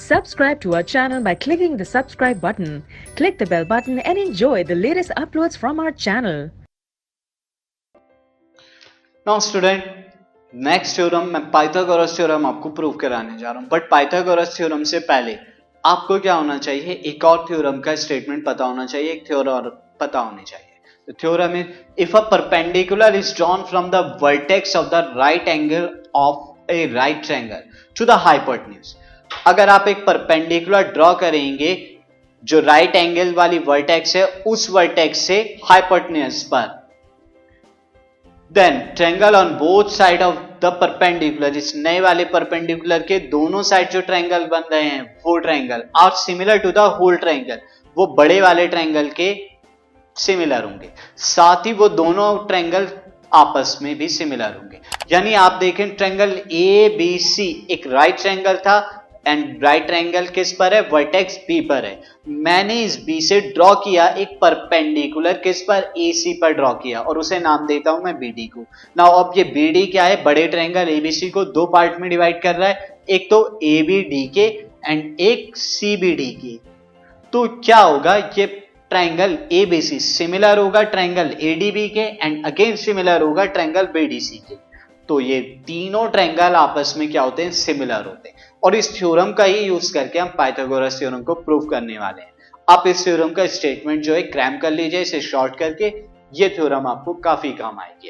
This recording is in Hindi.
Subscribe to our channel by clicking the subscribe button. Click the bell button and enjoy the latest uploads from our channel. Now student, next theorem मैं पाइथागोरस थ्योरम आपको प्रूव कराने जा रहा हूं। बट पाइथागोरस थ्योरम से पहले आपको क्या होना चाहिए, एक और थ्योरम का स्टेटमेंट पता होना चाहिए, एक थ्योरम और पता होनी चाहिए। The theorem is, if a perpendicular is drawn from the vertex of the right angle of a right triangle to the hypotenuse, अगर आप एक परपेंडिकुलर ड्रॉ करेंगे जो राइट एंगल वाली वर्टेक्स है उस वर्टेक्स से हाइपोटेन्यूज पर, then triangle on both side of the perpendicular, इस नए वाले परपेंडिकुलर के दोनों साइड जो ट्रायंगल बन रहे हैं वो triangle are similar to the whole triangle, वो बड़े वाले ट्रायंगल के सिमिलर होंगे, साथ ही वो दोनों ट्रायंगल आपस में भी सिमिलर होंगे। यानी आप देखें ट्रायंगल ए बी सी एक राइट ट्रायंगल था एंड राइट ट्रायंगल किस पर है, वर्टेक्स बी पर है। मैंने इस बी से ड्रॉ किया एक परपेंडिकुलर किस पर, ए सी पर ड्रॉ किया और उसे नाम देता हूं मैं बी डी को। नाउ अब ये बी डी क्या है, बड़े ट्रायंगल एबीसी को दो पार्ट में डिवाइड कर रहा है, एक तो ए बी डी के एंड एक सी बी डी के। तो क्या होगा, ये ट्रायंगल एबीसी सिमिलर होगा ट्रायंगल एडीबी के एंड अगेन सिमिलर होगा ट्रायंगल बीडीसी के। तो ये तीनों ट्रायंगल आपस में क्या होते हैं, सिमिलर होते हैं। और इस थ्योरम का ही यूज करके हम पाइथागोरस थ्योरम को प्रूव करने वाले हैं। आप इस थ्योरम का स्टेटमेंट जो है क्रैम कर लीजिए इसे शॉर्ट करके, ये थ्योरम आपको काफी काम आएगी।